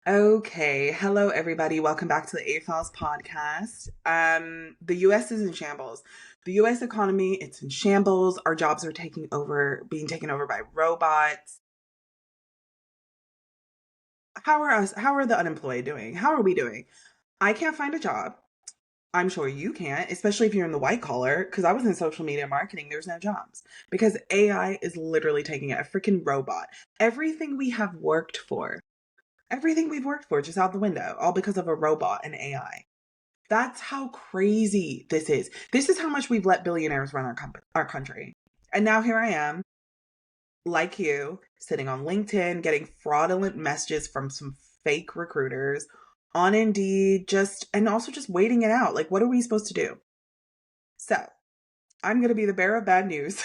Okay, hello everybody. Welcome back to the A-Files podcast. The US is in shambles. The US economy, it's in shambles. Our jobs are being taken over by robots. How are the unemployed doing? How are we doing? I can't find a job. I'm sure you can't, especially if you're in the white collar, because I was in social media marketing, there's no jobs. Because AI is literally taking it, a freaking robot. Everything we have worked for, everything we've worked for just out the window, all because of a robot and AI. That's how crazy this is. This is how much we've let billionaires run our country. And now here I am, like you, sitting on LinkedIn, getting fraudulent messages from some fake recruiters on Indeed, and also just waiting it out. Like, what are we supposed to do? So, I'm going to be the bearer of bad news.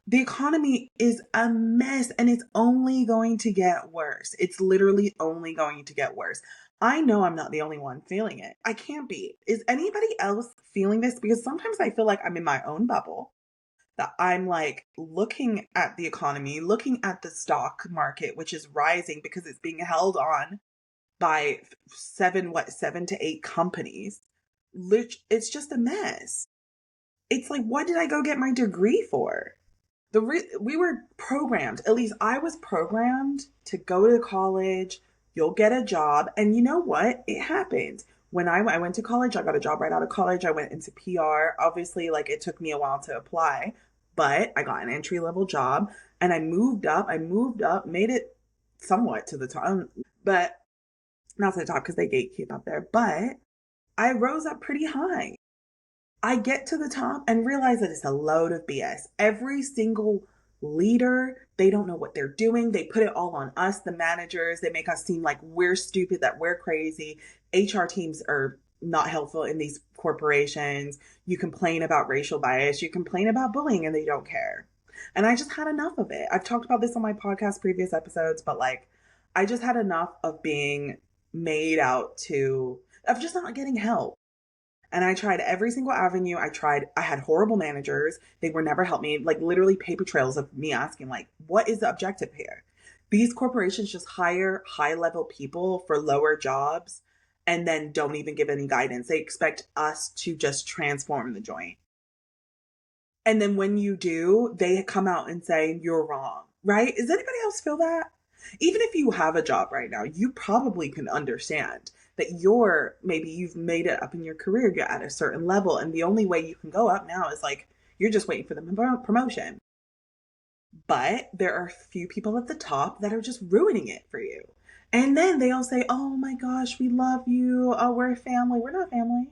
The economy is a mess and it's only going to get worse. It's literally only going to get worse. I know I'm not the only one feeling it. I can't be. Is anybody else feeling this? Because sometimes I feel like I'm in my own bubble, that I'm like looking at the economy, looking at the stock market, which is rising because it's being held on by seven to eight companies. It's just a mess. It's like, what did I go get my degree for? We were programmed, at least I was programmed to go to college, you'll get a job. And you know what? It happened. When I went to college, I got a job right out of college. I went into PR. Obviously, like it took me a while to apply, but I got an entry level job and I moved up. Made it somewhat to the top, but not to the top because they gatekeep up there. But I rose up pretty high. I get to the top and realize that it's a load of BS. Every single leader, they don't know what they're doing. They put it all on us, the managers. They make us seem like we're stupid, that we're crazy. HR teams are not helpful in these corporations. You complain about racial bias, you complain about bullying, and they don't care. And I just had enough of it. I've talked about this on my podcast previous episodes, but like, I just had enough of being made out of just not getting help. And I tried every single avenue. I had horrible managers. They were never helped me, like literally paper trails of me asking, like, what is the objective here? These corporations just hire high level people for lower jobs and then don't even give any guidance. They expect us to just transform the joint. And then when you do, they come out and say, you're wrong, right? Does anybody else feel that? Even if you have a job right now, you probably can understand that maybe you've made it up in your career, you're at a certain level, and the only way you can go up now is like you're just waiting for the promotion. But there are a few people at the top that are just ruining it for you. And then they all say, oh my gosh, we love you. Oh, we're a family. We're not family.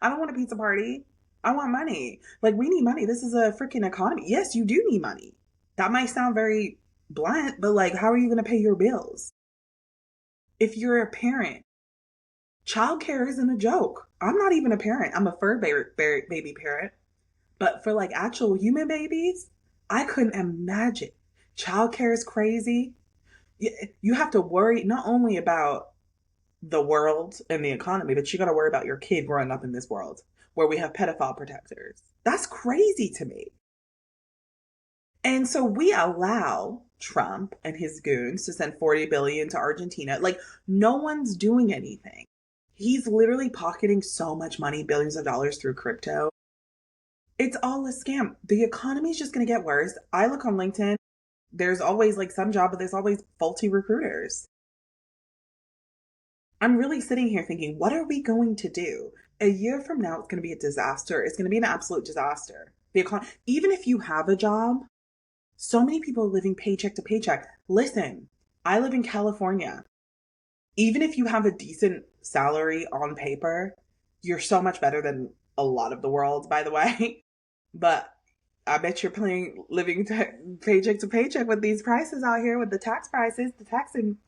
I don't want a pizza party. I want money. Like, we need money. This is a freaking economy. Yes, you do need money. That might sound very blunt, but like, how are you going to pay your bills? If you're a parent, childcare isn't a joke. I'm not even a parent. I'm a baby parent. But for like actual human babies, I couldn't imagine. Childcare is crazy. You have to worry not only about the world and the economy, but you got to worry about your kid growing up in this world where we have pedophile protectors. That's crazy to me. And so we allow Trump and his goons to send 40 billion to Argentina. Like, no one's doing anything. He's literally pocketing so much money, billions of dollars through crypto. It's all a scam. The economy is just going to get worse. I look on LinkedIn, there's always like some job, but there's always faulty recruiters. I'm really sitting here thinking, what are we going to do? A year from now, it's going to be a disaster. It's going to be an absolute disaster. Even if you have a job, so many people are living paycheck to paycheck. Listen, I live in California. Even if you have a decent salary on paper, you're so much better than a lot of the world, by the way. But I bet you're paycheck to paycheck with these prices out here, with the tax prices, the tax and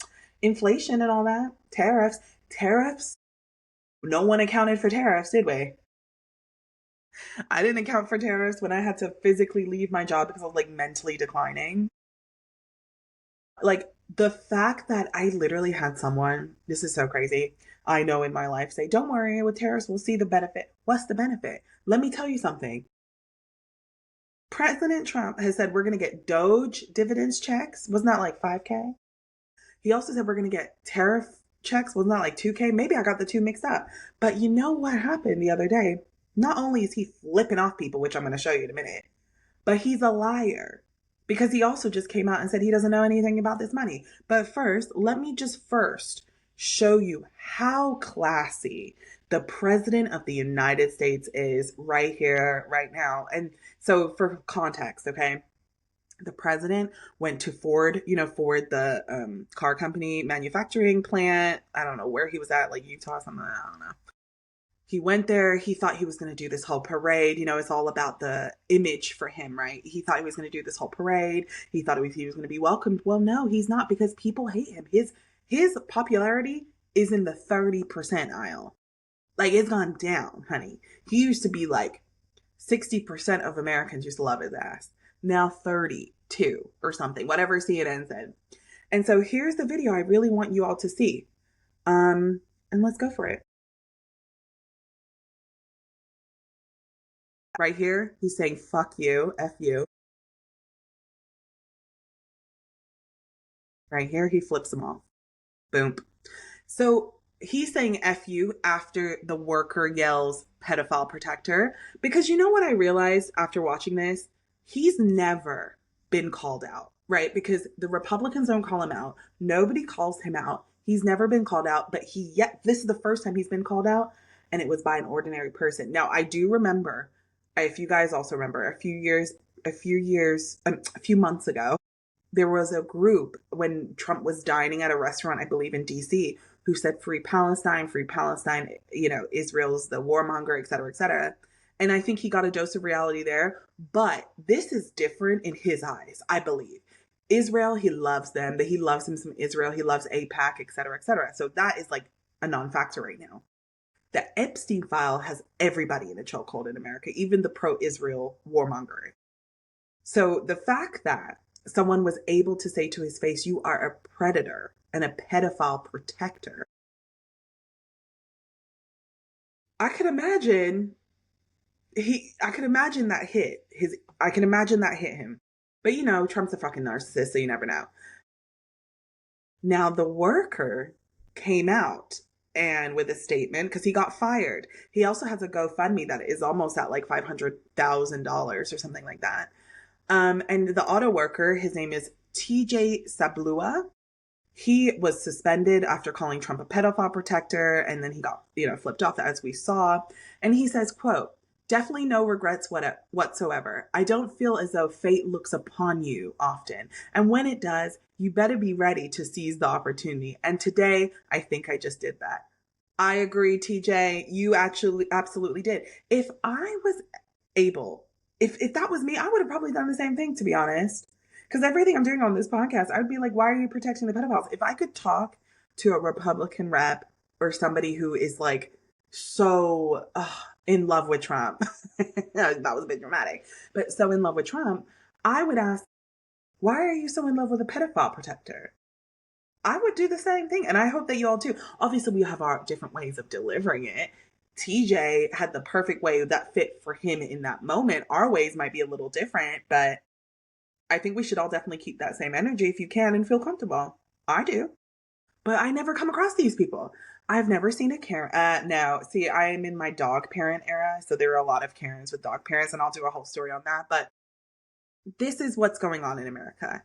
inflation and all that. Tariffs. No one accounted for tariffs, did we? I didn't account for tariffs when I had to physically leave my job because I was like mentally declining. Like, the fact that I literally had someone, this is so crazy, I know in my life say, don't worry, with tariffs, we'll see the benefit. What's the benefit? Let me tell you something. President Trump has said we're going to get Doge dividends checks. Wasn't that like 5K? He also said we're going to get tariff checks? Wasn't that like 2K? Maybe I got the two mixed up. But you know what happened the other day? Not only is he flipping off people, which I'm going to show you in a minute, but he's a liar because he also just came out and said he doesn't know anything about this money. But first, let me just first show you how classy the president of the United States is right here, right now. And so, for context, okay, the president went to Ford, Ford, the car company manufacturing plant. I don't know where he was at, like Utah, something. I don't know. He went there. He thought he was going to do this whole parade. It's all about the image for him, right? He thought he was going to do this whole parade. He thought he was going to be welcomed. Well, no, he's not, because people hate him. His popularity is in the 30% aisle. Like, it's gone down, honey. He used to be like 60% of Americans used to love his ass. Now 32 or something, whatever CNN said. And so here's the video I really want you all to see. And let's go for it. Right here, he's saying, fuck you, F you. Right here, he flips them off. Boom. So he's saying F you after the worker yells pedophile protector. Because you know what I realized after watching this? He's never been called out, right? Because the Republicans don't call him out. Nobody calls him out. He's never been called out, but this is the first time he's been called out, and it was by an ordinary person. Now, I do remember, if you guys also remember, a few months ago, there was a group when Trump was dining at a restaurant, I believe in DC, who said free Palestine, Israel's the warmonger, et cetera, et cetera. And I think he got a dose of reality there. But this is different in his eyes, I believe. Israel, he loves them. He loves him some Israel. He loves AIPAC, et cetera, et cetera. So that is like a non-factor right now. The Epstein file has everybody in a chokehold in America, even the pro-Israel warmonger. So the fact that someone was able to say to his face, you are a predator and a pedophile protector, I can imagine that hit him. But Trump's a fucking narcissist, so you never know. Now the worker came out and with a statement because he got fired. He also has a GoFundMe that is almost at like $500,000 or something like that. And the auto worker, his name is TJ Sablua. He was suspended after calling Trump a pedophile protector, and then he got, flipped off, as we saw. And he says, quote, definitely no regrets whatsoever. I don't feel as though fate looks upon you often. And when it does, you better be ready to seize the opportunity. And today, I think I just did that. I agree, TJ. You actually absolutely did. If I was able, if that was me, I would have probably done the same thing, to be honest. Because everything I'm doing on this podcast, I would be like, why are you protecting the pedophiles? If I could talk to a Republican rep or somebody who is like so in love with Trump, that was a bit dramatic, but so in love with Trump, I would ask, why are you so in love with a pedophile protector? I would do the same thing. And I hope that you all do. Obviously, we have our different ways of delivering it. TJ had the perfect way that fit for him in that moment. Our ways might be a little different, but I think we should all definitely keep that same energy if you can and feel comfortable. I do. But I never come across these people. I've never seen a Karen. No, see, I am in my dog parent era. So there are a lot of Karens with dog parents, and I'll do a whole story on that. But this is what's going on in America.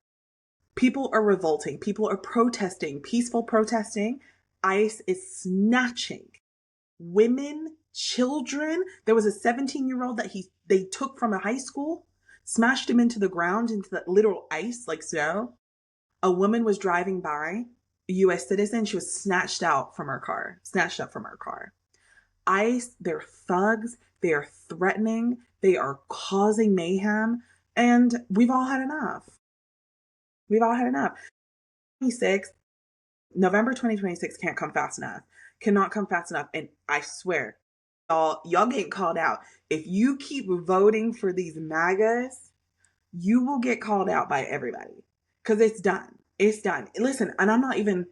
People are revolting. People are protesting, peaceful protesting. ICE is snatching women, children. There was a 17-year-old that they took from a high school, smashed him into the ground, into the literal ice, like snow. A woman was driving by, a U.S. citizen. She was snatched up from her car. ICE, they're thugs. They are threatening. They are causing mayhem. And we've all had enough. November 2026 can't come fast enough. Cannot come fast enough. And I swear, y'all getting called out. If you keep voting for these MAGAs, you will get called out by everybody. Because it's done. It's done. Listen, and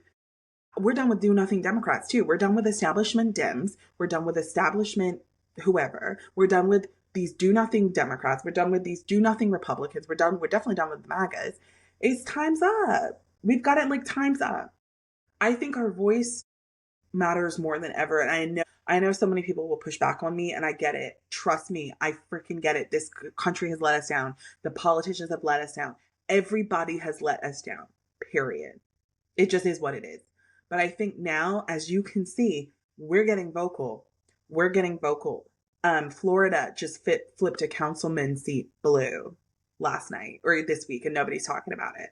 we're done with do nothing Democrats too. We're done with establishment Dems. We're done with establishment whoever. We're done with these do nothing Democrats. We're done with these do nothing Republicans. We're definitely done with the MAGAs. It's time's up. We've got it like time's up. I think our voice matters more than ever. And I know so many people will push back on me, and I get it. Trust me, I freaking get it. This country has let us down. The politicians have let us down. Everybody has let us down. Period. It just is what it is. But I think now, as you can see, we're getting vocal. We're getting vocal. Florida just flipped a councilman seat blue last night or this week, and nobody's talking about it.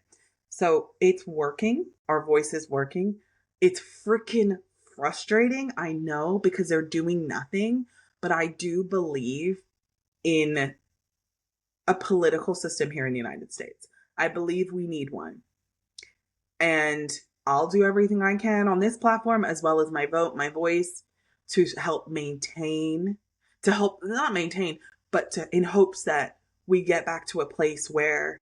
So it's working. Our voice is working. It's freaking frustrating, I know, because they're doing nothing. But I do believe in a political system here in the United States. I believe we need one. And I'll do everything I can on this platform, as well as my vote, my voice, to help maintain, to help not maintain, but to, in hopes that we get back to a place where,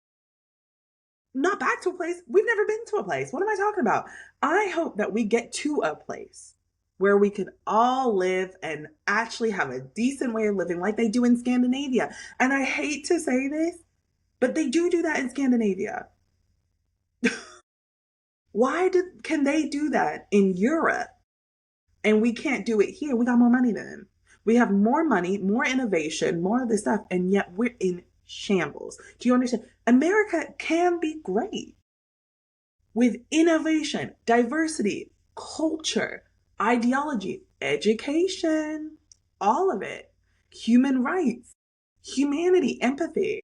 not back to a place, we've never been to a place. What am I talking about? I hope that we get to a place where we can all live and actually have a decent way of living like they do in Scandinavia. And I hate to say this, but they do that in Scandinavia. Can they do that in Europe and we can't do it here? We got more money than them. We have more money, more innovation, more of this stuff, and yet we're in shambles. Do you understand? America can be great with innovation, diversity, culture, ideology, education, all of it, human rights, humanity, empathy.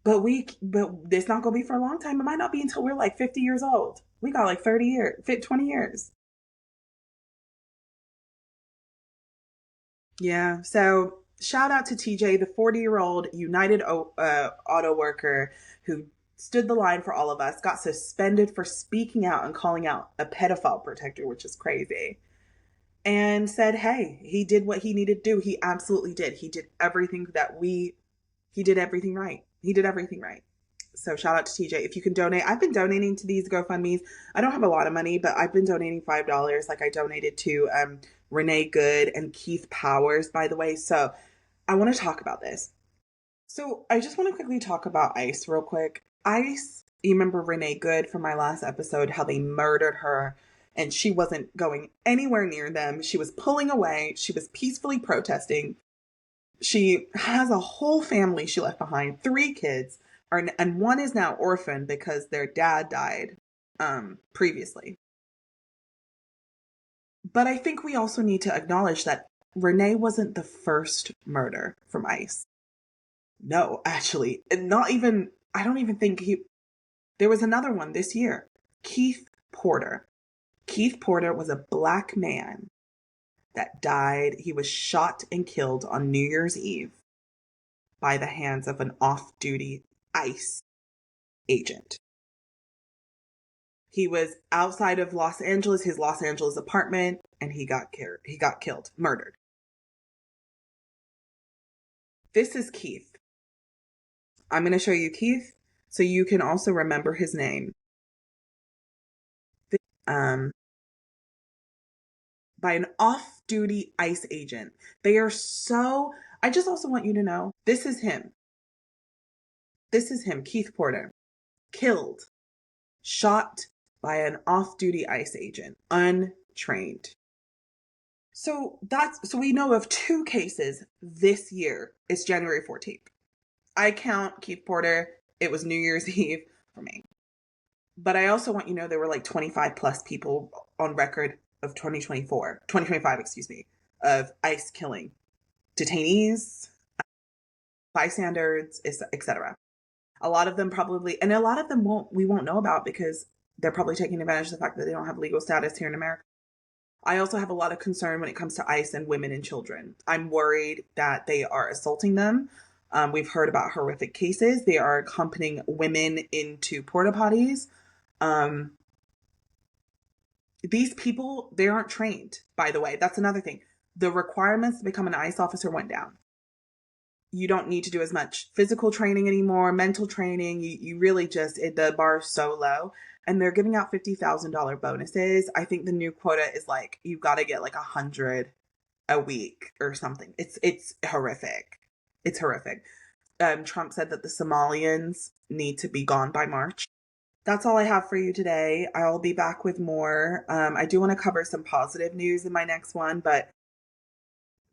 But it's not gonna be for a long time. It might not be until we're like 50 years old. We got like 30 years, 20 years. Yeah. So shout out to TJ, the 40-year-old United auto worker who stood the line for all of us, got suspended for speaking out and calling out a pedophile protector, which is crazy. And said, hey, he did what he needed to do. He absolutely did. He did everything right. He did everything right. So shout out to TJ. If you can donate, I've been donating to these GoFundMe's. I don't have a lot of money, but I've been donating $5. Like I donated to Renee Good and Keith Powers, by the way. So I want to talk about this. So I just want to quickly talk about ICE real quick. ICE, you remember Renee Good from my last episode, how they murdered her and she wasn't going anywhere near them. She was pulling away. She was peacefully protesting. She has a whole family she left behind, 3 kids, and one is now orphaned because their dad died previously. But I think we also need to acknowledge that Renee wasn't the first murder from ICE. No, actually, and not even, I don't even think there was another one this year. Keith Porter. Keith Porter was a black man that died. He was shot and killed on New Year's Eve by the hands of an off-duty ICE agent. He was outside of Los Angeles, his Los Angeles apartment, and he got killed, murdered. This is Keith. I'm going to show you Keith so you can also remember his name. Um, by an off-duty ICE agent. They are so... I just also want you to know, this is him. This is him, Keith Porter. Killed. Shot by an off-duty ICE agent. Untrained. So we know of 2 cases this year. It's January 14th. I count Keith Porter. It was New Year's Eve for me. But I also want you to know there were like 25 plus people on record of 2025, excuse me, of ICE killing detainees, bystanders, etc. A lot of them probably, and a lot of them we won't know about because they're probably taking advantage of the fact that they don't have legal status here in America. I also have a lot of concern when it comes to ICE and women and children. I'm worried that they are assaulting them. We've heard about horrific cases. They are accompanying women into porta potties. These people, they aren't trained, by the way. That's another thing. The requirements to become an ICE officer went down. You don't need to do as much physical training anymore, mental training. You really just, the bar is so low. And they're giving out $50,000 bonuses. I think the new quota is like, you've got to get like 100 a week or something. It's horrific. It's horrific. Trump said that the Somalians need to be gone by March. That's all I have for you today. I'll be back with more. I do want to cover some positive news in my next one, but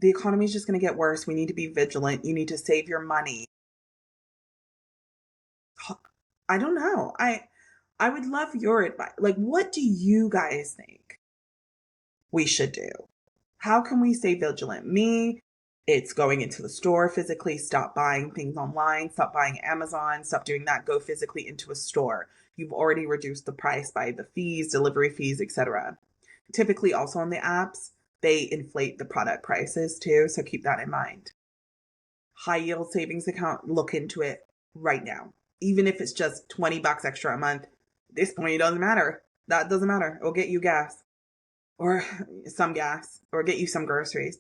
the economy is just going to get worse. We need to be vigilant. You need to save your money. I don't know. I would love your advice. Like, what do you guys think we should do? How can we stay vigilant? Me, it's going into the store physically, stop buying things online, stop buying Amazon, stop doing that, go physically into a store. You've already reduced the price by the fees, delivery fees, etc. Typically also on the apps, they inflate the product prices too, so keep that in mind. High yield savings account, look into it right now. Even if it's just $20 extra a month, at this point it doesn't matter. That doesn't matter. It'll get you gas or some gas or get you some groceries.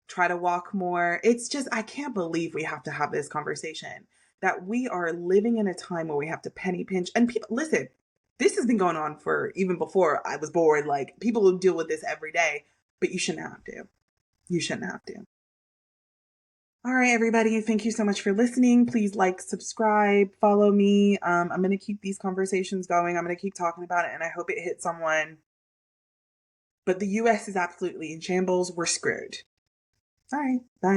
Try to walk more. It's just, I can't believe we have to have this conversation that we are living in a time where we have to penny pinch. And people, listen, this has been going on for even before I was born. Like, people will deal with this every day, but you shouldn't have to. You shouldn't have to. All right, everybody. Thank you so much for listening. Please like, subscribe, follow me. I'm going to keep these conversations going. I'm going to keep talking about it, and I hope it hits someone. But the US is absolutely in shambles. We're screwed. All right. Bye.